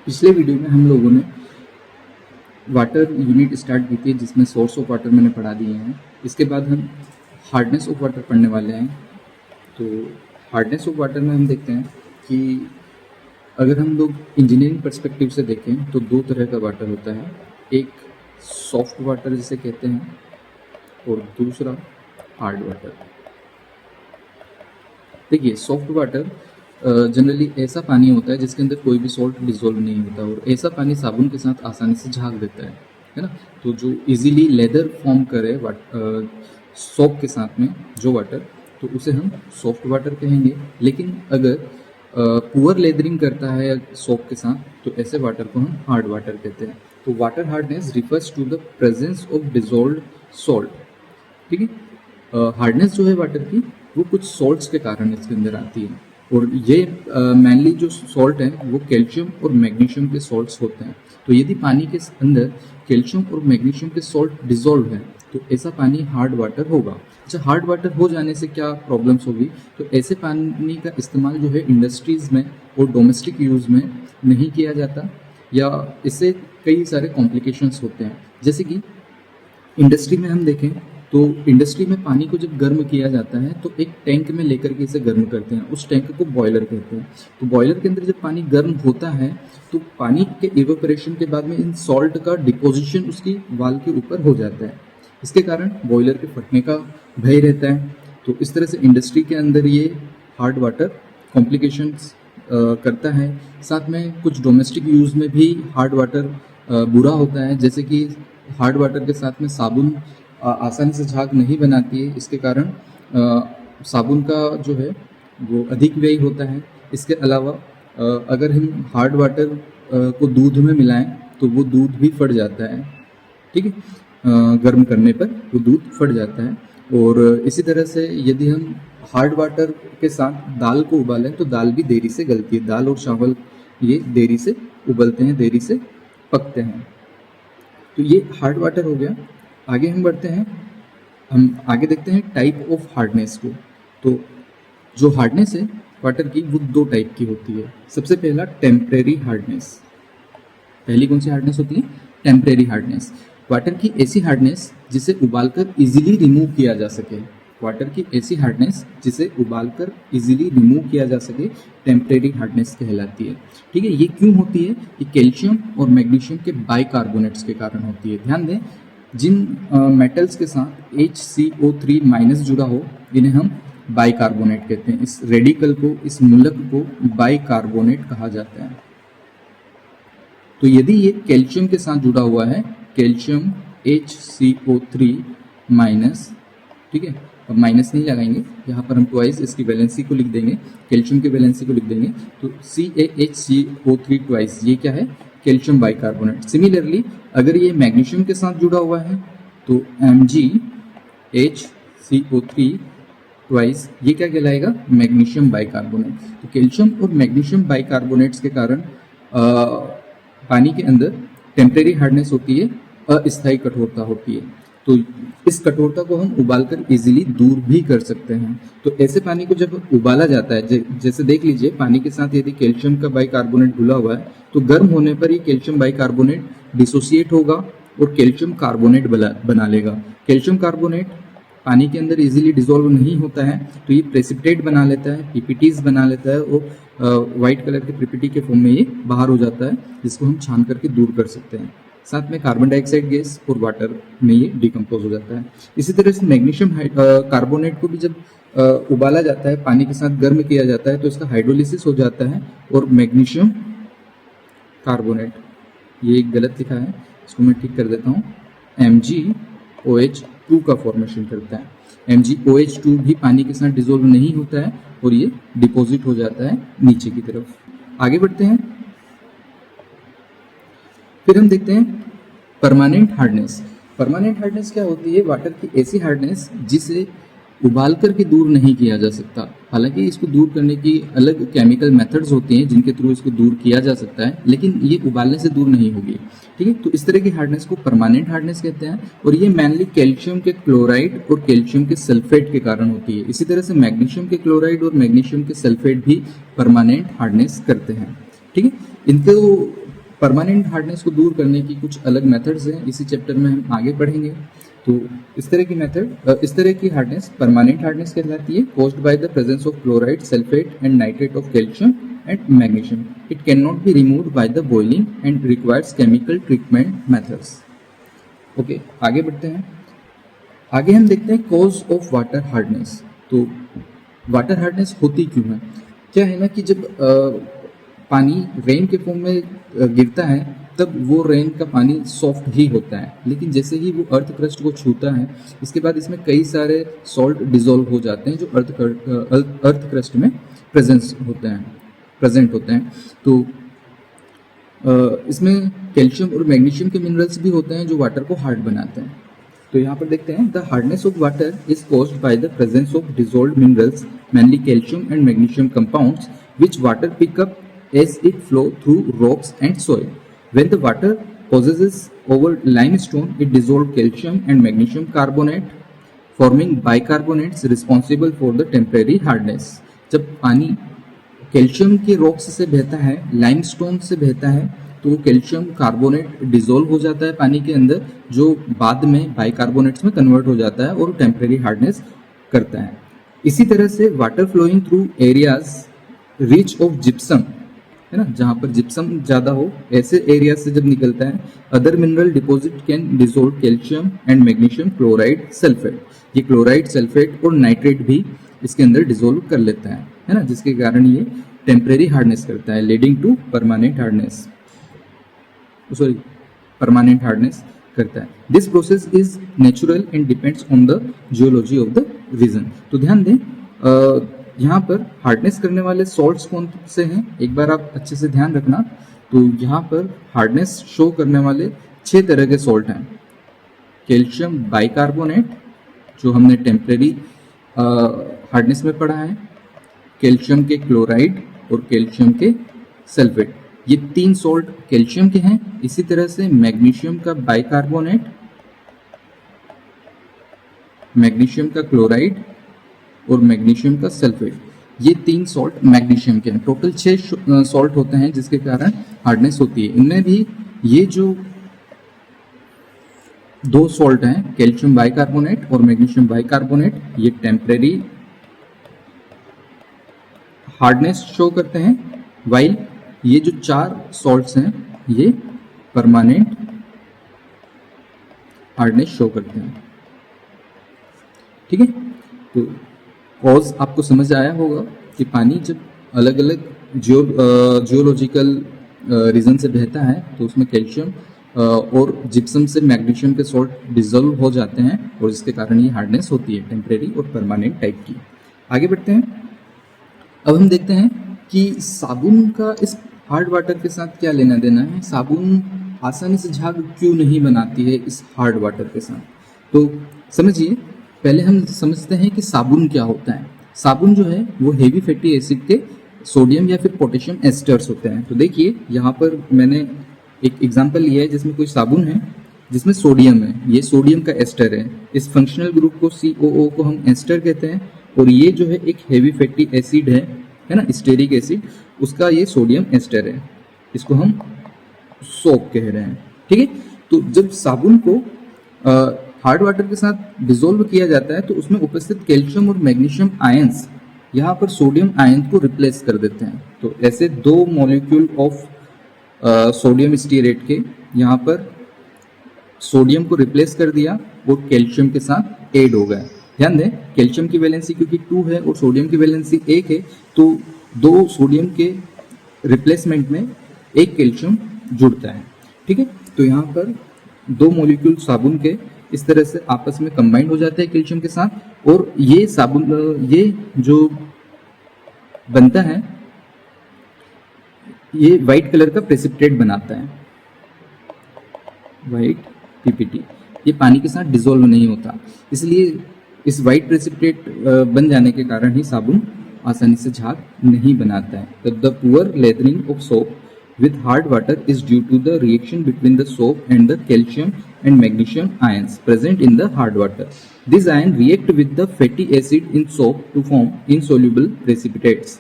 पिछले वीडियो में हम लोगों ने वाटर यूनिट स्टार्ट की थी जिसमें सोर्स ऑफ वाटर मैंने पढ़ा दिए हैं। इसके बाद हम हार्डनेस ऑफ वाटर पढ़ने वाले हैं। तो हार्डनेस ऑफ वाटर में हम देखते हैं कि अगर हम लोग इंजीनियरिंग पर्सपेक्टिव से देखें तो दो तरह का वाटर होता है। एक सॉफ्ट वाटर जिसे कहते हैं और दूसरा हार्ड वाटर। देखिए, सॉफ्ट वाटर जनरली ऐसा पानी होता है जिसके अंदर कोई भी सॉल्ट डिजोल्व नहीं होता और ऐसा पानी साबुन के साथ आसानी से झाग देता है ना। तो जो इजीली लेदर फॉर्म करे सोप के साथ में जो वाटर, तो उसे हम सॉफ्ट वाटर कहेंगे। लेकिन अगर पुअर लेदरिंग करता है सोप के साथ तो ऐसे वाटर को हम हार्ड वाटर कहते हैं। तो water hardness refers to the presence of dissolved salt. ठीक है, हार्डनेस जो है वाटर की वो कुछ सॉल्ट्स के कारण इसके अंदर आती है और ये मेनली जो सॉल्ट है वो कैल्शियम और मैग्नीशियम के सॉल्ट्स होते हैं। तो यदि पानी के अंदर कैल्शियम और मैग्नीशियम के सॉल्ट डिजोल्व है तो ऐसा पानी हार्ड वाटर होगा। अच्छा, हार्ड वाटर हो जाने से क्या प्रॉब्लम्स होगी? तो ऐसे पानी का इस्तेमाल जो है इंडस्ट्रीज़ में और डोमेस्टिक यूज़ में नहीं किया जाता या इससे कई सारे कॉम्प्लिकेशंस होते हैं। जैसे कि इंडस्ट्री में हम देखें तो इंडस्ट्री में पानी को जब गर्म किया जाता है तो एक टैंक में लेकर के इसे गर्म करते हैं। उस टैंक को बॉयलर कहते हैं। तो बॉयलर के अंदर जब पानी गर्म होता है तो पानी के इवेपोरेशन के बाद में इन सॉल्ट का डिपोजिशन उसकी वाल के ऊपर हो जाता है। इसके कारण बॉयलर के फटने का भय रहता है। तो इस तरह से इंडस्ट्री के अंदर ये हार्ड वाटर कॉम्प्लिकेशंस करता है। साथ में कुछ डोमेस्टिक यूज़ में भी हार्ड वाटर बुरा होता है। जैसे कि हार्ड वाटर के साथ में साबुन आसानी से झाग नहीं बनाती है। इसके कारण साबुन का जो है वो अधिक व्यय होता है। इसके अलावा अगर हम हार्ड वाटर को दूध में मिलाएं तो वो दूध भी फट जाता है। ठीक है, गर्म करने पर वो दूध फट जाता है। और इसी तरह से यदि हम हार्ड वाटर के साथ दाल को उबालें तो दाल भी देरी से गलती है। दाल और चावल ये देरी से उबलते हैं, देरी से पकते हैं। तो ये हार्ड वाटर हो गया। आगे हम बढ़ते हैं, हम आगे देखते हैं टाइप ऑफ हार्डनेस को। तो जो हार्डनेस है वाटर की वो दो टाइप की होती है। सबसे पहला टेम्परेरी हार्डनेस। पहली कौन सी हार्डनेस होती है? Temporary hardness. वाटर की ऐसी हार्डनेस जिसे उबालकर इजीली रिमूव किया जा सके। वाटर की ऐसी हार्डनेस जिसे उबालकर इजीली रिमूव किया जा सके टेम्परेरी हार्डनेस कहलाती है। ठीक है, ये क्यों होती है? ये कैल्शियम और मैग्नीशियम के बाइकार्बोनेट्स के कारण होती है। ध्यान दें, जिन मेटल्स के साथ HCO3- जुड़ा हो इन्हें हम बाइकार्बोनेट कहते हैं। इस रेडिकल को, इस मूलक को बाइकार्बोनेट कहा जाता है। तो यदि ये कैल्शियम के साथ जुड़ा हुआ है, कैल्शियम HCO3-, ठीक है, अब माइनस नहीं लगाएंगे, यहाँ पर हम ट्वाइस इसकी वैलेंसी को लिख देंगे, कैल्शियम की वैलेंसी को लिख देंगे। तो CaHCO3 ट्वाइस, ये क्या है? Calcium bicarbonate. सिमिलरली अगर ये मैग्नीशियम के साथ जुड़ा हुआ है तो MgHCO3 ट्वाइस, ये क्या कहलाएगा? Magnesium bicarbonate. तो कैल्शियम और मैग्नीशियम बाइकार्बोनेट्स के कारण पानी के अंदर टेम्परेरी हार्डनेस होती है, अस्थायी कठोरता होती है। तो इस कठोरता को हम उबालकर इजीली दूर भी कर सकते हैं। तो ऐसे पानी को जब उबाला जाता है, जैसे देख लीजिए, पानी के साथ यदि कैल्शियम का बाइकार्बोनेट घुला हुआ है तो गर्म होने पर ये कैल्शियम बाइकार्बोनेट डिसोसिएट होगा और कैल्शियम कार्बोनेट बना लेगा। कैल्शियम कार्बोनेट पानी के अंदर इजीली डिसॉल्व नहीं होता है तो ये प्रेसिपिटेट बना लेता है, पीपीटीज बना लेता है और वाइट कलर के पीपीटी के फॉर्म में ये बाहर हो जाता है, जिसको हम छान करके दूर कर सकते हैं। साथ में कार्बन डाइऑक्साइड गैस और वाटर में ये डिकम्पोज हो जाता है। इसी तरह से मैग्नीशियम कार्बोनेट को भी जब उबाला जाता है, पानी के साथ गर्म किया जाता है तो इसका हाइड्रोलिसिस हो जाता है और मैग्नीशियम कार्बोनेट, ये गलत लिखा है, इसको मैं ठीक कर देता हूँ, MgOH2 का फॉर्मेशन करता है। MgOH2 भी पानी के साथ डिजोल्व नहीं होता है और ये डिपॉजिट हो जाता है नीचे की तरफ। आगे बढ़ते हैं, फिर हम देखते हैं परमानेंट हार्डनेस। परमानेंट हार्डनेस क्या होती है? वाटर की ऐसी हार्डनेस जिसे उबाल करके दूर नहीं किया जा सकता। हालांकि इसको दूर करने की अलग केमिकल मेथड्स होती हैं जिनके थ्रू इसको दूर किया जा सकता है, लेकिन ये उबालने से दूर नहीं होगी। ठीक है, तो इस तरह की हार्डनेस को परमानेंट हार्डनेस कहते हैं और ये मेनली कैल्शियम के क्लोराइड और कैल्शियम के सल्फेट के कारण होती है। इसी तरह से मैग्नीशियम के क्लोराइड और मैग्नीशियम के सल्फेट भी परमानेंट हार्डनेस करते हैं। ठीक है, इनको परमानेंट हार्डनेस को दूर करने की कुछ अलग मेथड्स हैं, इसी चैप्टर में हम आगे पढ़ेंगे। तो इस तरह की मेथड, इस तरह की हार्डनेस परमानेंट हार्डनेस कहलाती है, caused by the presence of chloride, sulphate and nitrate of calcium and magnesium. It can not be removed by the boiling and requires chemical treatment methods. Okay, आगे बढ़ते हैं। आगे हम देखते हैं कॉज ऑफ वाटर हार्डनेस। तो water hardness होती क्यों है? क्या है ना कि जब पानी रेन के फॉर्म में गिरता है तब वो रेन का पानी सॉफ्ट ही होता है, लेकिन जैसे ही वो अर्थ क्रस्ट को छूता है इसके बाद इसमें कई सारे सॉल्ट डिसॉल्व हो जाते हैं जो अर्थ क्रस्ट में प्रेजेंट होते हैं। तो इसमें कैल्शियम और मैग्नीशियम के मिनरल्स भी होते हैं जो वाटर को हार्ड बनाते हैं। तो यहाँ पर देखते हैं, the hardness of water is caused by the presence of dissolved minerals, mainly calcium and magnesium compounds, which water pick up as it flow through rocks and soil. When the water possesses over limestone, it dissolves calcium and magnesium carbonate, forming bicarbonates responsible for the temporary hardness. जब पानी calcium के rocks से बहता है, limestone से बहता है, तो वो कैल्शियम कार्बोनेट डिसॉल्व हो जाता है पानी के अंदर, जो बाद में बाइकार्बोनेट्स में कन्वर्ट हो जाता है और टेम्परेरी हार्डनेस करता है। इसी तरह से water flowing through areas rich of gypsum, है ना, जहाँ पर जिप्सम ज़्यादा हो, ऐसे एरिया से जब निकलता है, other mineral deposit can dissolve calcium and magnesium chloride sulphate. ये क्लोराइड, सल्फेट और नाइट्रेट भी इसके अंदर डिसॉल्व कर लेता है ना, जिसके कारण ये टेम्परेरी हार्डनेस करता है, लीडिंग टू परमानेंट हार्डनेस करता है। This process is natural and depends on the geology of the region. तो ध्यान दें, यहाँ पर हार्डनेस करने वाले सॉल्ट्स कौन से हैं, एक बार आप अच्छे से ध्यान रखना। तो यहाँ पर हार्डनेस शो करने वाले 6 तरह के सॉल्ट हैं। कैल्शियम बाइकार्बोनेट, जो हमने टेम्परेरी हार्डनेस में पढ़ा है, कैल्शियम के क्लोराइड और कैल्शियम के सल्फेट, ये 3 सॉल्ट कैल्शियम के हैं। इसी तरह से मैग्नीशियम का बाइकार्बोनेट, मैग्नीशियम का क्लोराइड और मैग्नीशियम का सल्फेट, ये 3 सॉल्ट मैग्नीशियम के हैं। टोटल 6 सॉल्ट होते हैं जिसके कारण हार्डनेस होती है। इनमें भी ये जो 2 सॉल्ट हैं, कैल्शियम बाइकार्बोनेट और मैग्नीशियम बाइकार्बोनेट, ये टेम्परेरी हार्डनेस शो करते हैं, वाइल ये जो 4 सॉल्ट्स हैं ये परमानेंट हार्डनेस शो करते हैं। ठीक है, तो कॉज आपको समझ आया होगा कि पानी जब अलग अलग जियोलॉजिकल रीजन से बहता है तो उसमें कैल्शियम और जिप्सम से मैग्नीशियम के सॉल्ट डिसॉल्व हो जाते हैं और जिसके कारण ये हार्डनेस होती है, टेम्परेरी और परमानेंट टाइप की। आगे बढ़ते हैं। अब हम देखते हैं कि साबुन का इस हार्ड वाटर के साथ क्या लेना देना है। साबुन आसानी से झाग क्यों नहीं बनाती है इस हार्ड वाटर के साथ? तो समझिए, पहले हम समझते हैं कि साबुन क्या होता है। साबुन जो है वो हेवी फैटी एसिड के सोडियम या फिर पोटेशियम एस्टर्स होते हैं। तो देखिए यहाँ पर मैंने एक एग्जांपल लिया है जिसमें कोई साबुन है जिसमें सोडियम है, ये सोडियम का एस्टर है। इस फंक्शनल ग्रुप को COO को हम एस्टर कहते हैं, और ये जो है एक हेवी फैटी एसिड है ना, स्टेरिक एसिड, उसका ये सोडियम एस्टर है, इसको हम सोप कह रहे हैं। ठीक है, तो जब साबुन को हार्ड वाटर के साथ डिसॉल्व किया जाता है तो उसमें उपस्थित कैल्शियम और मैग्नीशियम आयंस यहाँ पर सोडियम आयन को रिप्लेस कर देते हैं। तो ऐसे 2 मॉलिक्यूल ऑफ सोडियम स्टीरेट के यहाँ पर सोडियम को रिप्लेस कर दिया और कैल्शियम के साथ ऐड हो गया। ध्यान दें, कैल्शियम की वैलेंसी क्योंकि 2 है और सोडियम की वैलेंसी 1 है, तो 2 सोडियम के रिप्लेसमेंट में 1 कैल्शियम जुड़ता है। ठीक है, तो यहाँ पर 2 मॉलिक्यूल साबुन के इस तरह से आपस में कंबाइंड हो जाते हैं कैल्शियम के साथ, और ये साबुन, ये जो बनता है ये व्हाइट कलर का प्रेसिपिटेट बनाता है, व्हाइट PPT। ये पानी के साथ डिसॉल्व नहीं होता, इसलिए इस व्हाइट प्रेसिपिटेट बन जाने के कारण ही साबुन आसानी से झाग नहीं बनाता है। The poor lathering of soap with hard water is due to the reaction between the soap and the calcium and magnesium ions present in the hard water. These ions react with the fatty acid in soap to form insoluble precipitates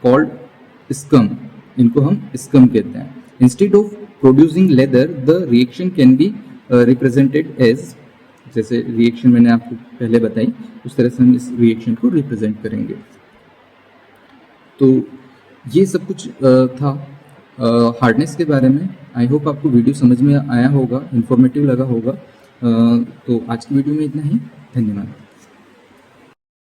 called scum. इनको हम scum कहते हैं। Instead of producing lather the reaction can be represented as, जैसे reaction मैंने आपको पहले बताई उस तरह से हम इस रिएक्शन को रिप्रेजेंट करेंगे। तो ये सब कुछ था हार्डनेस के बारे में। आई होप आपको वीडियो समझ में आया होगा, इन्फॉर्मेटिव लगा होगा। तो आज की वीडियो में इतना ही, धन्यवाद।